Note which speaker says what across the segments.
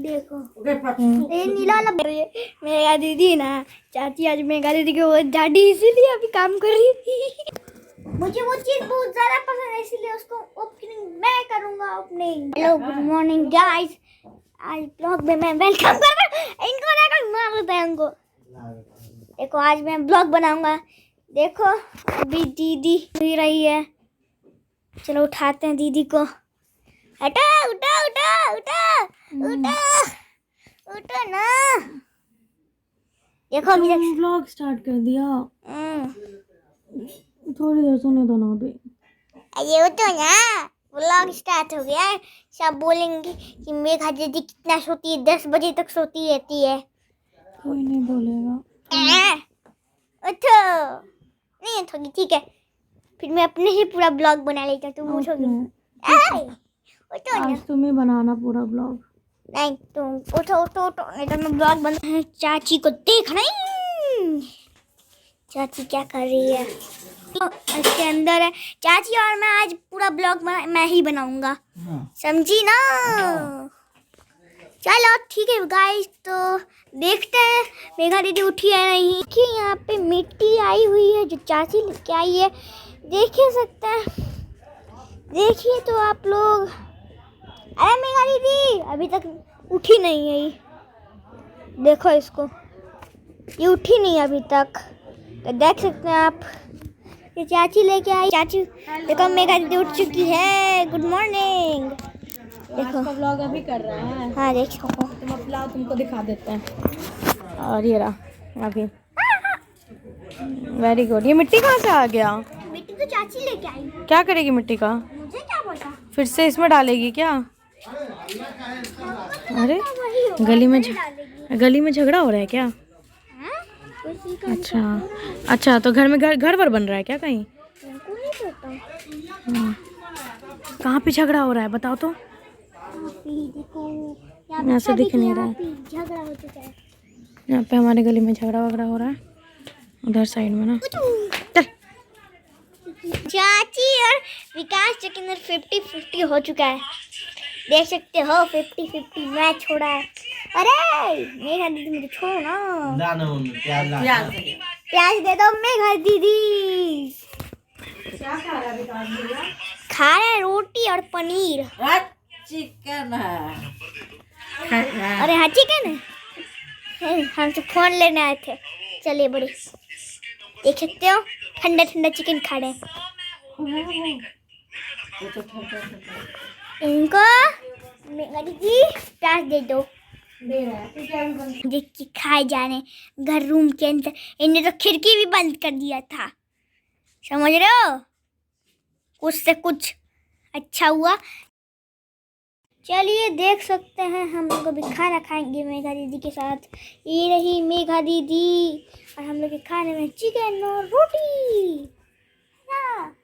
Speaker 1: देखो ये नीला वाला मेरा दीदी ना चाची आज मेघा दीदी को दादी इसीलिए अभी काम कर रही थी। मुझे वो चीज बहुत ज्यादा पसंद है इसलिए उसको ओपनिंग मैं करूंगा opening. Hello good morning guys, आज ब्लॉग में मैं वेलकम कर रहा हूं। इनको देखो मार देता है इनको। देखो आज मैं ब्लॉग बनाऊंगा। देखो अभी दीदी सो रही है, चलो उठाते हैं दीदी को। हटा उठा उठा उठा उठा उठा ना। देखो अभी
Speaker 2: व्लॉग स्टार्ट कर दिया। थोड़ी देर सोने दो ना अभी।
Speaker 1: ये उठो ना, व्लॉग स्टार्ट हो गया। सब बोलेंगे कि मेघा दीदी कितना सोती है, 10 बजे तक सोती रहती है।
Speaker 2: कोई नहीं बोलेगा।
Speaker 1: उठो नहीं उठोगी ठीक है, फिर मैं अपने ही पूरा ब्लॉग बना लेता हूँ। तुम उठोगी उठो ना।
Speaker 2: आज तुम ही बनाना पूरा ब्लॉग।
Speaker 1: नहीं तुम उठो उठो उठो, नहीं तो मैं ब्लॉग बना। चाची को देख नहीं, चाची क्या कर रही है। इसके अंदर है चाची और मैं आज पूरा ब्लॉग मैं ही बनाऊंगा, समझी ना। चलो ठीक है गाइस, तो देखते हैं मेघा दीदी उठी है नहीं। देखिए यहाँ पे मिट्टी आई हुई है जो चाची लेके आई है, देख ही सकते हैं। देखिए तो आप लोग। अरे मेघा दीदी अभी तक उठी नहीं है ये, देखो इसको, ये उठी नहीं अभी तक, तो देख सकते हैं आप। ये चाची लेके आई। चाची देखो मेघा दीदी उठ चुकी है। Good morning. देखो
Speaker 2: का व्लॉग अभी कर रहा है।
Speaker 1: हाँ देख सको,
Speaker 2: तुम अपना तुमको दिखा देते हैं। और ये रहा अभी। Very good. ये मिट्टी कहाँ से आ गया?
Speaker 1: मिट्टी तो चाची लेके आई।
Speaker 2: क्या करेगी मिट्टी का?
Speaker 1: मुझे क्या पता,
Speaker 2: फिर से इसमें डालेगी क्या? अरे गली में झगड़ा हो रहा है क्या? अच्छा अच्छा, तो घर में घर वर बन रहा है क्या कहीं? कहाँ पे झगड़ा हो रहा है बताओ तो। यहाँ से दिख नहीं रहा है।
Speaker 1: झगड़ा हो चुका है
Speaker 2: यहाँ पे हमारे गली में झगड़ा वगड़ा हो रहा है, उधर साइड में ना। चल।
Speaker 1: चाची और विकास के अंदर 50-50 हो चुका है, देख सकते हो। 50-50 मैच हो रहा है। अरे मेघा दीदी मुझे छोड़ो ना, प्याज दे दो मेघा दीदी।
Speaker 2: क्या खा रहा है विकास भैया?
Speaker 1: खा रहे रोटी और पनीर।
Speaker 2: चिकन है।
Speaker 1: अरे हाँ चिकन है, हमसे फोन लेने आए थे। चलिए बड़े, देख सकते हो ठंडा ठंडा चिकन खा रहे हैं। इनको मेघा दीदी प्याज दे दो।
Speaker 2: दे रहा है।
Speaker 1: देख के खाए जाने घर रूम के अंदर। इन्हें तो खिड़की भी बंद कर दिया था, समझ रहे हो। कुछ से कुछ अच्छा हुआ। चलिए देख सकते हैं हम लोग अभी खाना खाएंगे मेघा दीदी के साथ। ये रही मेघा दीदी और हम लोग के खाने में चिकन और रोटी। हाँ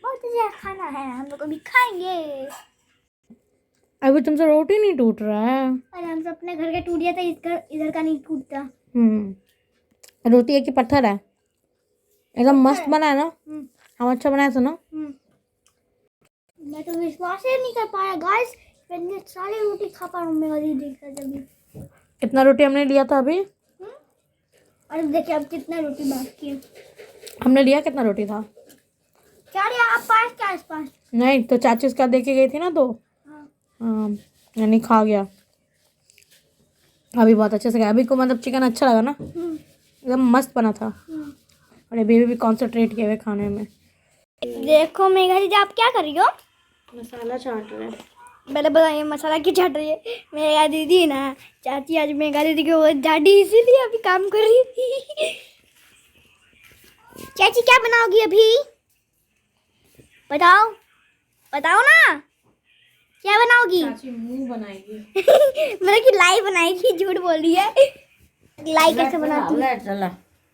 Speaker 1: बहुत अच्छा खाना है, हम लोग अभी खाएंगे।
Speaker 2: अभी तुमसे रोटी नहीं टूट रहा है।
Speaker 1: अरे हमसे अपने घर का टूट गया था, इधर का नहीं टूटता।
Speaker 2: रोटी एक ही पत्थर है, एकदम मस्त बना है ना। हम अच्छा बनाया था ना।
Speaker 1: मैं तो विश्वास ही नहीं कर पाया गाइस, मैंने सारी रोटी खा पा रहा हूँ मेघा दीदी का जब।
Speaker 2: कितना रोटी हमने लिया था अभी?
Speaker 1: और देखिए अब कितना रोटी बाकी है।
Speaker 2: हमने लिया कितना रोटी था?
Speaker 1: 4 या 5 के आसपास।
Speaker 2: नहीं तो चाची उसका दे के गई थी ना, तो हाँ यानी खा गया। अभी बहुत अच्छे से खाया। अभी को मतलब चिकन अच्छा लगा ना, एकदम मस्त बना था। और बेबी भी कॉन्सेंट्रेट किए हुए खाने में।
Speaker 1: देखो मेघा दीदी आप क्या कर रही हो?
Speaker 2: मसाला चाट रहे हैं।
Speaker 1: पहले बताइए मसाला क्यों चाट रही है? मेघा दीदी ना चाची आज मेघा दीदी को दादी इसीलिए अभी काम कर रही थी। चाची क्या बनाओगी अभी? बताओ बताओ ना, क्या बनाओगी?
Speaker 2: चाची मुंह बनाएगी।
Speaker 1: मतलब कि लाई बनाएगी, झूठ बोल रही है। लाई कैसे बनाती है?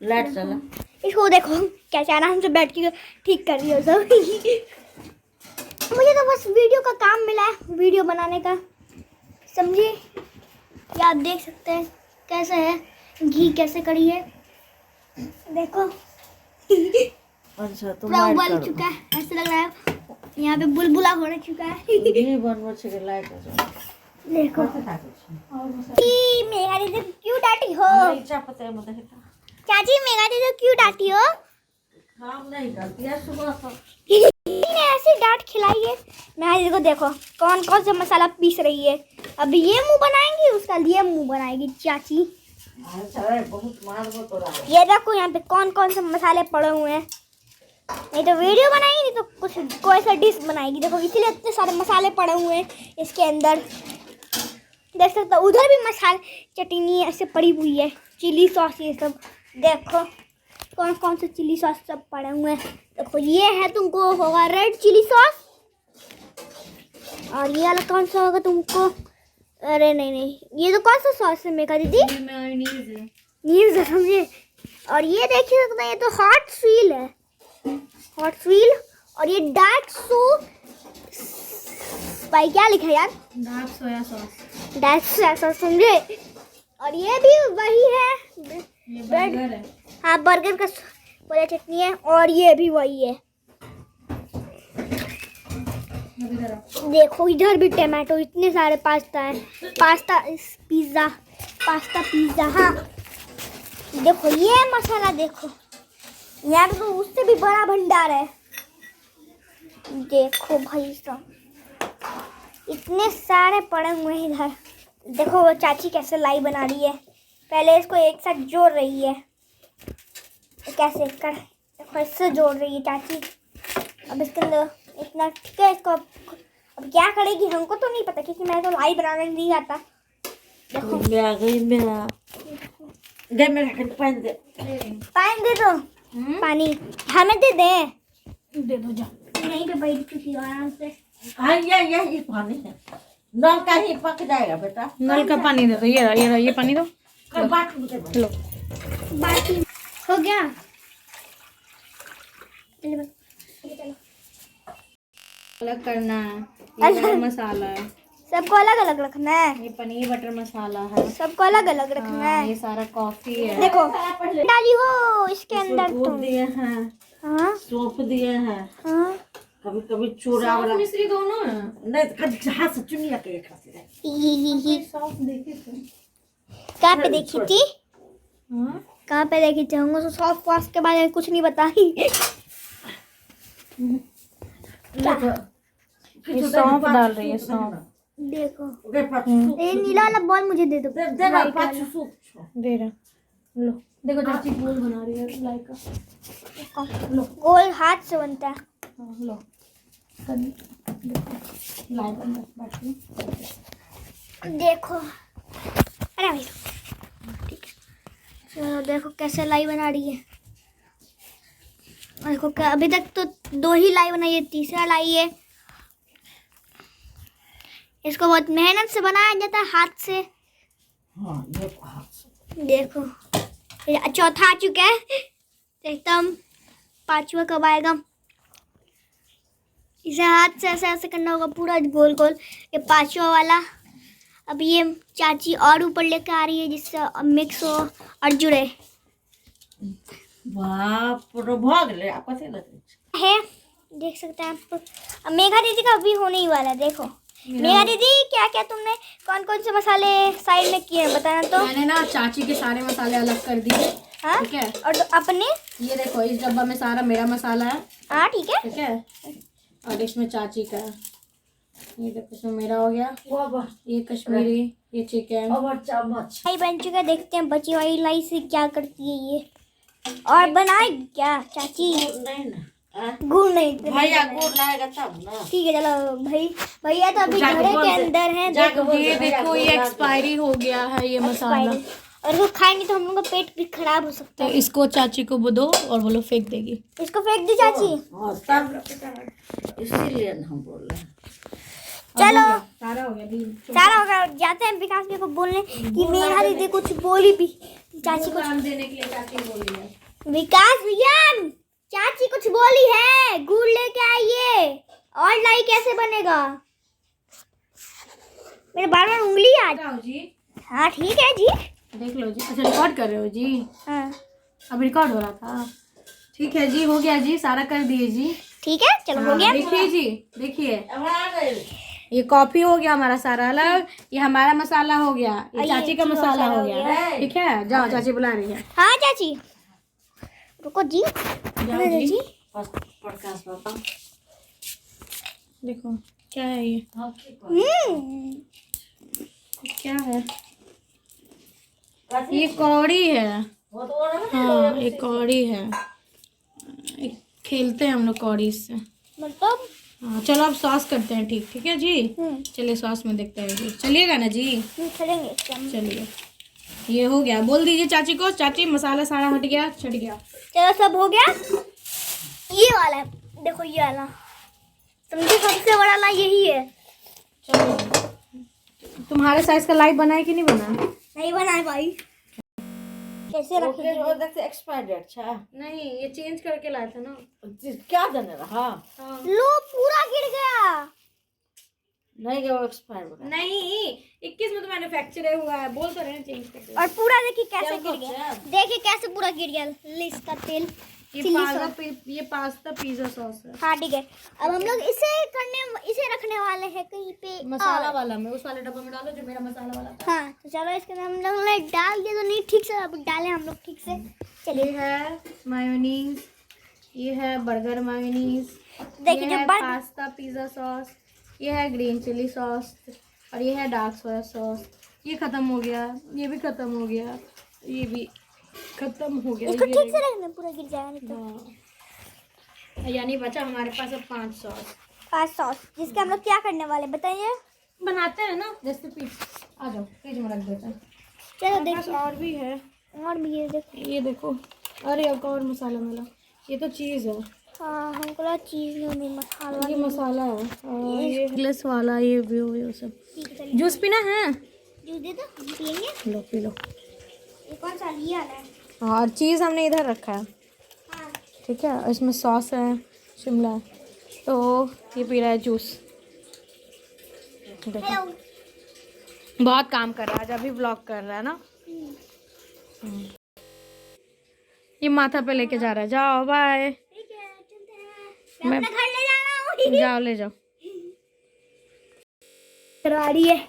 Speaker 2: लेट चला।
Speaker 1: इसको देखो कैसे आराम से बैठ के ठीक कर रही हो सब। मुझे तो बस वीडियो का काम मिला है, वीडियो बनाने का, समझिए। ये आप देख सकते हैं कैसे है, घी कैसे कड़ी है देखो।
Speaker 2: अच्छा तो
Speaker 1: पूरा उबल चुका है, ऐसा लग रहा है यहाँ पे बुलबुला हो चुका है। देखो ई मेगा दीदी क्यों डांटी हो? चाची मेगा दीदी क्यों डांटी हो?
Speaker 3: काम नहीं करती है सुबह को।
Speaker 1: ने ऐसी डांट खिलाई है। मेगा दीदी को देखो कौन कौन सा मसाला पीस रही है। अब ये मुंह बनाएंगी, उसका लिए मुंह बनाएगी चाची।
Speaker 3: अच्छा बहुत मार वो तो रहा है।
Speaker 1: ये देखो यहाँ पे कौन कौन से मसाले पड़े हुए हैं। नहीं तो वीडियो बनाएगी, नहीं तो कुछ कोई सा डिश बनाएगी। देखो इसीलिए इतने सारे मसाले पड़े हुए हैं इसके अंदर। देख सकते हो उधर भी मसाले चटनी ऐसे पड़ी हुई है, चिली सॉस ये सब। देखो कौन कौन से चिली सॉस सब पड़े हुए हैं। देखो ये है तुमको होगा रेड चिली सॉस, और ये वाला कौन सा होगा तुमको? अरे नहीं, ये तो कौन सा सॉस है मेगा दीदी? नीज है समझे। और ये देखिए सकते हैं, ये तो हॉट स्वील है, हॉट स्वील। और ये डार्क सो भाई क्या लिखा है यार?
Speaker 2: Dark soya sauce.
Speaker 1: Dark soya sauce समझे। और ये भी वही है,
Speaker 2: ये
Speaker 1: ब्रेड
Speaker 2: बर्गर है।
Speaker 1: हाँ बर्गर का वाला चटनी है। और ये भी वही है। देखो इधर भी टमाटो, इतने सारे पास्ता है, पास्ता पिज्ज़ा, पास्ता पिज्ज़ा। हाँ देखो ये मसाला देखो, यहाँ पे तो उससे भी बड़ा भंडार है। देखो भाई साहब इतने सारे पड़े हुए हैं इधर। देखो वो चाची कैसे लाई बना रही है। पहले इसको एक साथ जोड़ रही है, कैसे कर देखो इससे जोड़ रही है चाची। अब इसके अंदर इतना ठीक है। इसको अब क्या करेगी हमको तो नहीं पता, क्योंकि मैं तो लाई बनाने नहीं आता। देखो
Speaker 3: मेरा दे मेरा पानी दे।
Speaker 1: पानी दे दो। पानी हमें दे
Speaker 2: दो जा।
Speaker 1: यहीं पे बैठ चुकी हो आराम से।
Speaker 3: हाँ ये पानी है, नल का ही पक जाएगा बेटा।
Speaker 2: नल का पानी दे दो। ये पानी दो।
Speaker 3: बाथरूम के
Speaker 2: लो
Speaker 1: बाकी हो गया।
Speaker 2: अलग करना है। ये गरम मसाला है,
Speaker 1: सबको अलग अलग रखना है।
Speaker 2: ये पनीर बटर मसाला है,
Speaker 1: सबको अलग अलग रखना
Speaker 2: हाँ,
Speaker 1: है।
Speaker 2: ये सारा कॉफी है।
Speaker 1: देखो डाली हो इसके अंदर
Speaker 3: दूध
Speaker 1: तुम।
Speaker 3: दिए हैं,
Speaker 1: हाँ
Speaker 3: सौंफ दिए हैं,
Speaker 1: हाँ
Speaker 3: कभी कभी चूड़ा वाला
Speaker 2: मिश्री दोनों है।
Speaker 3: नहीं तो कभी जहाँ से चुनिया के खाते रहे।
Speaker 1: ही।
Speaker 2: सॉस देखे थे।
Speaker 1: कहाँ पे देखी थी?
Speaker 2: हाँ
Speaker 1: कहाँ पे देखी थी? हमको तो सॉफ्ट वॉश के बारे में कुछ नहीं बताई।
Speaker 2: ये सौंफ डाल रही है, सौंफ।
Speaker 1: देखो
Speaker 3: ओके पाछू
Speaker 1: ये नीला वाला बॉल मुझे दे दो।
Speaker 3: दे ना पाछू सूप
Speaker 2: दे रहा। लो देखो चाची गोल बना रही है लाई का।
Speaker 1: गोल हाथ से बनता है।
Speaker 2: हाँ, लो लाई बन बाटी।
Speaker 1: देखो अरे भाई ठीक है। चलो देखो कैसे लाई बना रही है। देखो क्या अभी तक तो 2 ही लाई बनाई है, तीसरा लाई है। इसको बहुत मेहनत से बनाया जाता है हाथ से।
Speaker 3: हाँ ये हाथ से
Speaker 1: देखो ये चौथा आ चुका है, एकदम 5वां कब आएगा? इसे हाथ से ऐसे ऐसे करना होगा पूरा गोल गोल। ये 5वां वाला। अब ये चाची और ऊपर लेकर आ रही है जिससे मिक्स हो और जुड़े
Speaker 3: बाप रे भाग ले आप कैसे लगे
Speaker 1: है। देख सकते हैं आप। अब मेघा दीदी का भी होने ही वाला है। देखो मेघा दीदी क्या क्या तुमने कौन कौन से मसाले साइड में किए हैं बताना तो।
Speaker 2: मैंने ना चाची के सारे मसाले अलग कर दिए।
Speaker 1: हाँ
Speaker 2: ठीक है।
Speaker 1: और अपने
Speaker 2: ये देखो इस डब्बा में सारा मेरा मसाला है।
Speaker 1: हाँ ठीक है।
Speaker 2: ठीक है। और इसमें चाची का है। ये देखो इसमें मेरा हो गया।
Speaker 3: वाह
Speaker 2: ये कश्मीरी, ये चिकन।
Speaker 3: और चम्मच
Speaker 1: लाई बन चुका है। देखते हैं बची हुई लाई से क्या करती है ये। और बनाएगी क्या चाची?
Speaker 3: नहीं ना
Speaker 1: गुड़ नहीं
Speaker 3: भैया गुड़ लाएगा तब ना।
Speaker 1: ठीक है चलो भाई। भैया तो अभी
Speaker 3: जाके
Speaker 1: घरे
Speaker 3: बोल
Speaker 1: के
Speaker 3: दे।
Speaker 1: अंदर है।
Speaker 3: जाके बोल
Speaker 2: ये
Speaker 3: दे, भैया
Speaker 2: देखो
Speaker 3: गुड़
Speaker 2: ये
Speaker 3: ला दे।
Speaker 2: एक्सपायरी हो गया है ये मसाला।
Speaker 1: और इसको खाएंगे तो हम लोग का पेट भी खराब हो सकता
Speaker 2: तो
Speaker 1: है।
Speaker 2: इसको चाची को दो और वो लोग फेंक देगी।
Speaker 1: इसको फेंक दी चाची।
Speaker 3: हाँ तब इसीलिए ना हम बोल रहे हैं।
Speaker 1: चलो
Speaker 2: सारा हो गया दी।
Speaker 1: सारा होगा। जाते हैं विकास भैया को बोलने कि मेघा दीदी कुछ बोली भी। चाची कुछ
Speaker 2: देने के लिए चाची बोली है।
Speaker 1: विकास भैया चाची कुछ बोली है, गुड़ लेके आइए। और लाई कैसे बनेगा? मेरे बार बार उंगली आ।
Speaker 2: जी
Speaker 1: हाँ ठीक है जी।
Speaker 2: देख लो जी। अच्छा रिकॉर्ड कर रहे हो जी?
Speaker 1: हाँ
Speaker 2: अब रिकॉर्ड हो रहा था। ठीक है जी, हो गया जी, सारा कर दिए जी।
Speaker 1: ठीक है चलो हो गया।
Speaker 2: देखिए जी, देखिए ये कॉफी हो गया हमारा सारा अलग, ये हमारा मसाला हो गया, ये चाची का मसाला हो गया। ठीक है, जाओ चाची बुला रही है।
Speaker 1: हाँ चाची, रुको जी।
Speaker 2: जाओ जी।
Speaker 3: प्रकाश बाबा
Speaker 2: देखो क्या है ये, क्या है ये? कौड़ी है।
Speaker 3: वो तो और
Speaker 2: हाँ ये कौड़ी है, खेलते हैं हम लोग कौड़ी से।
Speaker 1: मतलब
Speaker 2: हाँ चलो अब सॉस करते हैं। ठीक ठीक है जी, चलिए सॉस में देखते हैं जी। चलिएगा ना जी?
Speaker 1: चलेंगे इसके हम।
Speaker 2: चलिए ये हो गया, बोल दीजिए चाची को। चाची मसाला सारा हट गया, छट गया।
Speaker 1: चलो सब हो गया। ये वाला है, देखो ये वाला, समझे सबसे बड़ा वाला यही है।
Speaker 2: चलो तुम्हारे साइज का लाइव बना है कि नहीं बना?
Speaker 1: नहीं बनाए भाई, कैसे रखेंगे?
Speaker 3: वो देखते एक्सपायर डेट अच्छा
Speaker 2: नहीं, ये चेंज करके लाया था ना।
Speaker 3: क्या देने रहा
Speaker 1: लो पूरा गिर गया।
Speaker 3: नहीं गया वो एक्सपायर हो
Speaker 2: नहीं 21 में तो मैन्युफैक्चर हुआ है, बोल तो रहे हैं चेंज कर।
Speaker 1: और पूरा देखिए कैसे गिर गया, देखिए कैसे पूरा गिर गया। इसका तेल
Speaker 2: ये पास्ता पिज्जा सॉस है।
Speaker 1: हाँ ठीक है। अब हम लोग इसे रखने वाले हैं कहीं पे
Speaker 2: मसाला
Speaker 1: और।
Speaker 2: वाला में उस वाले डब्बा में डालो जो मेरा मसाला वाला था।
Speaker 1: हाँ तो चलो इसके अंदर हम लोग ने डाल दिया तो नहीं ठीक से, अब डालें हम लोग ठीक से। चलिए
Speaker 2: ये है मायोनीज, ये है बर्गर मायोनीज,
Speaker 1: देखिए
Speaker 2: ये
Speaker 1: जो
Speaker 2: है
Speaker 1: बर्गर
Speaker 2: पास्ता पिज्जा सॉस, ये है ग्रीन चिली सॉस, और ये है डार्क सोया सॉस। ये खत्म हो गया, ये भी खत्म हो गया, ये भी खत्म हो गया।
Speaker 1: इसको
Speaker 2: ये
Speaker 1: ठीक से रखना, पूरा गिर जाएगा नहीं तो।
Speaker 2: हाँ। यानी बचा हमारे पास अब 5 सॉस।
Speaker 1: 5 सॉस जिसके हम लोग क्या करने वाले बताइए।
Speaker 2: बनाते हैं ना जैसे पीस। आ जाओ फ्रिज में रख देते हैं।
Speaker 1: चलो
Speaker 2: हमारे पास
Speaker 1: देखिए
Speaker 2: और भी है,
Speaker 1: और भी ये देखो।
Speaker 2: ये देखो। अरे एक और मसाला मिला, ये तो चीज़ है।
Speaker 1: हाँ हमको चीज़ नहीं मसाला।
Speaker 2: ये मसाला है और ये ग्लिस वाला, ये भी हो ये सब। जूस पीना है?
Speaker 1: जूस दे दो, हम पियेंगे।
Speaker 2: लो पी लो।
Speaker 1: ये कौन सा लिया है?
Speaker 2: और चीज़ हमने इधर रखा है।
Speaker 1: हाँ
Speaker 2: ठीक है, इसमें सॉस है, शिमला है। तो ये पी रहा है जूस। देखो
Speaker 1: हेलो।
Speaker 2: बहुत काम कर रहा है आज, अभी व्लॉग कर रहा है ना। ये माथा पे लेके जा रहा है। जाओ बाय।
Speaker 1: ठीक है चलते हैं, मैं अपने घर ले जा रहा हूँ।
Speaker 2: जाओ ले जाओ।
Speaker 1: करवा रही है,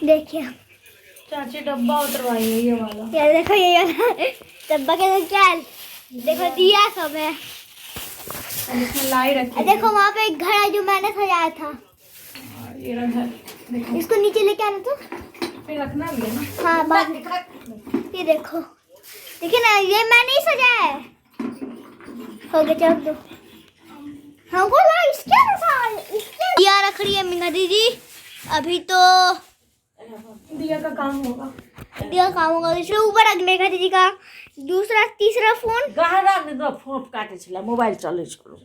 Speaker 1: देखिए
Speaker 2: चाची डब्बा उतरवाई है ये वाला।
Speaker 1: ये देखो ये वाला डब्बा के अंदर क्या है, देखो दिया सब है।
Speaker 2: अब इसमें लाई रखी है।
Speaker 1: देखो वहाँ पे एक घर है जो मैंने सजाया था,
Speaker 2: और ये रहा घर। देखो
Speaker 1: इसको नीचे लेके आना तो।
Speaker 2: फिर रखना भी है ना।
Speaker 1: हाँ बाद में। ये देखो, देखिए ना ये मैंने ही सजाया है। हो गया चल दो। हमको ना इसके दिया रख रही है मीना दीदी। अभी तो
Speaker 2: दिया का काम होगा।
Speaker 1: दिया काम होगा, इसलिए ऊपर रखने का दीदी का दूसरा तीसरा फोन।
Speaker 3: गहरा में दो फोन काटे छला मोबाइल चले छलो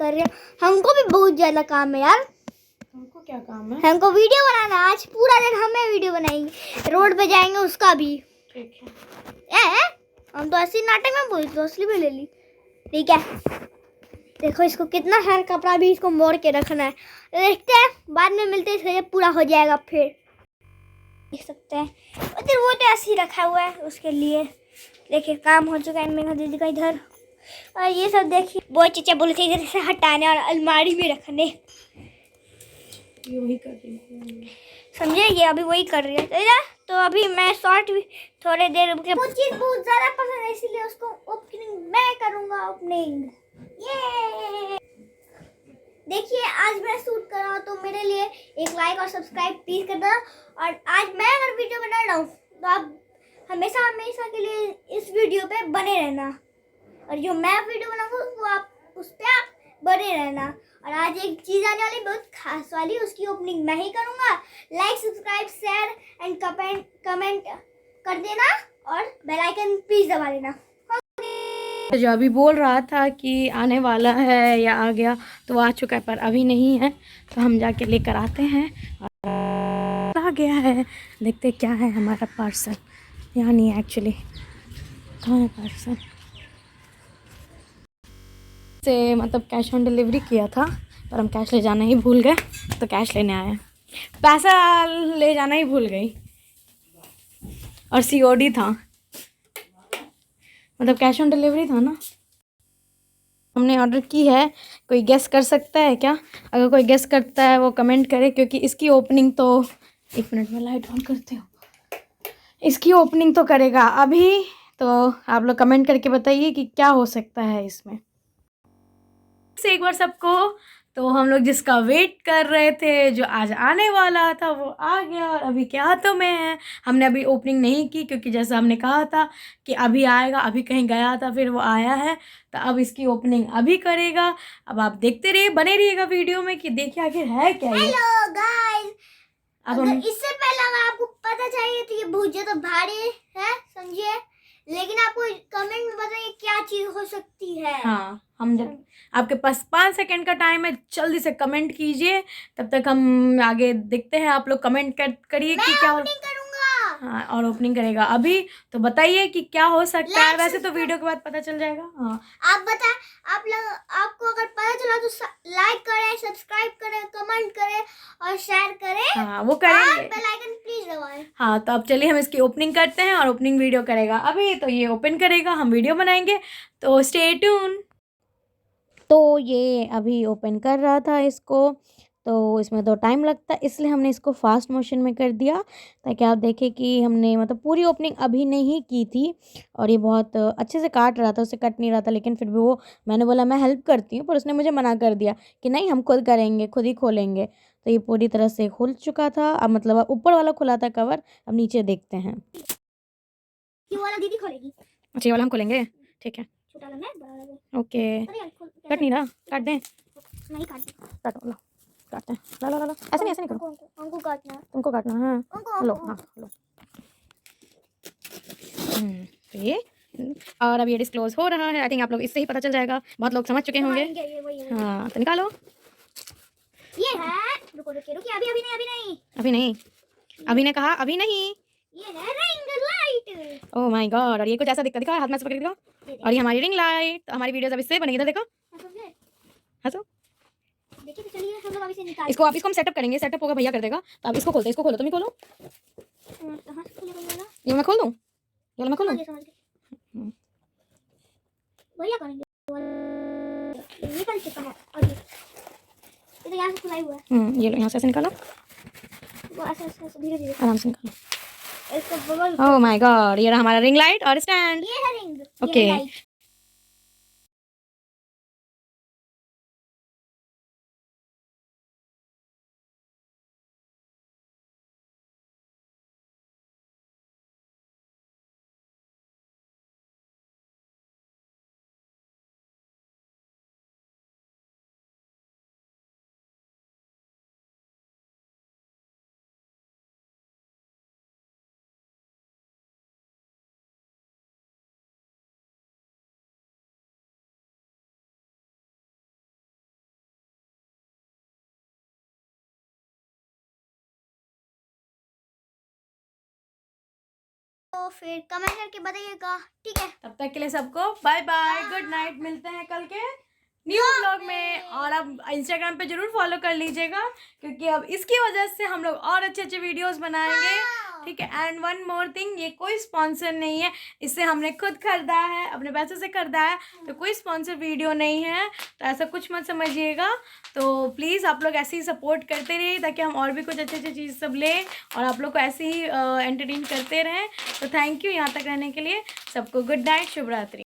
Speaker 1: कर रहे हमको भी बहुत ज्यादा काम है यार।
Speaker 2: हमको क्या काम है?
Speaker 1: हमको वीडियो बनाना, आज पूरा दिन हमें वीडियो बनाएंगे, रोड पे जाएंगे उसका भी।
Speaker 2: ठीक है।
Speaker 1: हम तो असली नाटक में बोल तो असली में ले ली। ठीक है देखो इसको कितना सारा कपड़ा भी इसको मोड़ के रखना है, देखते हैं बाद में मिलते हैं जब पूरा हो जाएगा। फिर देख सकते हैं फिर वो तो ऐसे ही रखा हुआ है उसके लिए। देखिए काम हो चुका है मेघा दीदी का इधर। और ये सब देखिए वो चीज़ें बोले थे इधर से हटाने और अलमारी में रखने,
Speaker 2: ये वही कर रही है।
Speaker 1: समझे, ये अभी वही कर रही है। तो अभी मैं शॉर्ट भी थोड़े देर के वो चीज़ बहुत ज़्यादा पसंद है इसलिए उसको ओपनिंग मैं करूँगा। ओपनिंग ये देखिए आज मैं शूट कर रहा हूँ तो मेरे लिए एक लाइक और सब्सक्राइब प्लीज करना। और आज मैं अगर वीडियो बना रहा हूँ तो आप हमेशा हमेशा के लिए इस वीडियो पे बने रहना, और जो मैं वीडियो बनाऊंगा वो आप उस पर आप बने रहना। और आज एक चीज़ आने वाली बहुत खास वाली, उसकी ओपनिंग मैं ही करूँगा। Like subscribe share and comment कर देना और बेल आइकन प्लीज दबा देना।
Speaker 2: जो अभी बोल रहा था कि आने वाला है या आ गया, तो आ चुका है पर अभी नहीं है, तो हम जाके लेकर आते हैं। और आ गया है, देखते क्या है हमारा पार्सल। यहाँ नहीं है एक्चुअली, कहाँ है पार्सल से, मतलब कैश ऑन डिलीवरी किया था पर हम कैश ले जाना ही भूल गए, तो कैश लेने आए। पैसा ले जाना ही भूल गई और COD था, मतलब कैश ऑन डिलीवरी था ना। हमने ऑर्डर की है। कोई गेस कर सकता है क्या? अगर कोई गेस करता है वो कमेंट करे, क्योंकि इसकी ओपनिंग तो 1 मिनट में लाइट ऑन करते हो। इसकी ओपनिंग तो करेगा अभी, तो आप लोग कमेंट करके बताइए कि क्या हो सकता है इसमें। से एक बार सबको, तो हम लोग जिसका वेट कर रहे थे, जो आज आने वाला था, वो आ गया और अभी के हाथों में है। हमने अभी ओपनिंग नहीं की क्योंकि जैसा हमने कहा था कि अभी आएगा, अभी कहीं गया था फिर वो आया है, तो अब इसकी ओपनिंग अभी करेगा। अब आप देखते रहिए, बने रहिएगा वीडियो में कि देखिए आखिर है क्या ये।
Speaker 1: हेलो गाइस,
Speaker 2: अब
Speaker 1: अगर
Speaker 2: हम
Speaker 1: इससे पहले अगर आपको पता चाहिए तो ये भुजिया तो भारी है, समझिए, लेकिन आपको कमेंट में बताइए क्या चीज हो सकती है।
Speaker 2: हाँ, हम जब आपके पास 5 सेकंड का टाइम है, जल्दी से कमेंट कीजिए, तब तक हम आगे देखते हैं। आप लोग कमेंट करिए कि क्या
Speaker 1: ओपनिंग करूंगा।
Speaker 2: हाँ, और ओपनिंग करेगा अभी, तो बताइए कि क्या हो सकता है।
Speaker 1: Like,
Speaker 2: वैसे तो वीडियो के बाद पता चल जाएगा। हाँ,
Speaker 1: आप बता, आप लोग, आपको अगर पता चला तो लाइक करें, सब्सक्राइब करें, कमेंट करें और शेयर करें।
Speaker 2: हाँ वो
Speaker 1: और
Speaker 2: करेंगे।
Speaker 1: बेल आइकन प्लीज दबाएं।
Speaker 2: हाँ, तो अब चलिए हम इसकी ओपनिंग करते हैं, और ओपनिंग वीडियो करेगा अभी, तो ये ओपन करेगा, हम वीडियो बनाएंगे, तो स्टे ट्यून। तो ये अभी ओपन कर रहा था इसको, तो इसमें तो टाइम लगता है, इसलिए हमने इसको फास्ट मोशन में कर दिया, ताकि आप देखें कि हमने मतलब पूरी ओपनिंग अभी नहीं की थी। और ये बहुत अच्छे से काट रहा था, उससे कट नहीं रहा था, लेकिन फिर भी वो, मैंने बोला मैं हेल्प करती हूँ, पर उसने मुझे मना कर दिया कि नहीं, हम खुद करेंगे, खुद ही खोलेंगे। तो ये पूरी तरह से खुल चुका था। अब मतलब ऊपर वाला खुला था कवर, अब नीचे देखते हैं।
Speaker 1: ये वाला दीदी खोलेगी।
Speaker 2: अच्छा, ये वाला हम खोलेंगे, ठीक है,
Speaker 1: छोटा वाला है, बड़ा वाला है।
Speaker 2: ओके।
Speaker 1: अरे यार,
Speaker 2: कट नहीं रहा, काट दें,
Speaker 1: नहीं काट।
Speaker 2: काटो, लो काटते हैं, ला ला ला ला, ऐसे नहीं, ऐसे नहीं करो,
Speaker 1: हमको काटना है।
Speaker 2: तुमको काटना है।
Speaker 1: हमको
Speaker 2: लो, हाँ लो। तो ये, और अब ये डिस्क्लोज हो रहा है। आई थिंक आप लोग इससे ही पता चल जाएगा, बहुत लोग समझ चुके होंगे।
Speaker 1: ये वही है।
Speaker 2: हाँ, तो निकालो।
Speaker 1: ये है, रुको रुकिए रुकिए, अभी अभी नहीं, अभी नहीं।
Speaker 2: अभी नहीं, अभी ने कहा अभी नहीं।
Speaker 1: ये है ring light.
Speaker 2: Oh my God, और ये कुछ ऐसा दिखता, दिखा हाथ में से पकड़ के दिखा, और ये हमारी रिंग लाइट। तो हमारी वीडियोस अब इससे बनेगी, इधर देखो, हंसो।
Speaker 1: देखिए, तो चलिए हम लोग अभी से निकाल।
Speaker 2: इसको हम सेटअप करेंगे, सेटअप होगा, भैया कर देगा। तो अब इसको खोलते हैं, इसको खोलो, तुम ही खोलो।
Speaker 1: कहां से खोलेगा वाला?
Speaker 2: ये मैं खोल दूं, ये वाला मैं खोलूं।
Speaker 1: समझ गए। भैया करेंगे, निकल चुका है। और ये तो यहाँ से खुला हुआ है।
Speaker 2: ये लो, यहाँ से ऐसे निकालो,
Speaker 1: वो ऐसे धीरे धीरे
Speaker 2: आराम से निकालो।
Speaker 1: इसको बबल।
Speaker 2: ओह माय गॉड, ये रहा हमारा रिंग लाइट और स्टैंड।
Speaker 1: ये है रिंग।
Speaker 2: ओके।
Speaker 1: ये लाइट। तो फिर कमेंट करके बताइएगा, ठीक है।
Speaker 2: तब तक के लिए सबको बाय बाय, गुड नाइट, मिलते हैं कल के न्यू व्लॉग में। और अब इंस्टाग्राम पे जरूर फॉलो कर लीजिएगा, क्योंकि अब इसकी वजह से हम लोग और अच्छे अच्छे वीडियोस बनाएंगे, ठीक है। एंड वन मोर थिंग, ये कोई स्पॉन्सर नहीं है, इससे हमने खुद खरीदा है, अपने पैसे से खरीदा है, तो कोई स्पॉन्सर वीडियो नहीं है, तो ऐसा कुछ मत समझिएगा। तो प्लीज़ आप लोग ऐसे ही सपोर्ट करते रहिए, ताकि हम और भी कुछ अच्छी अच्छी चीज़ सब लें और आप लोग को ऐसे ही एंटरटेन करते रहें। तो थैंक यू यहाँ तक रहने के लिए। सबको गुड नाइट, शुभ रात्रि।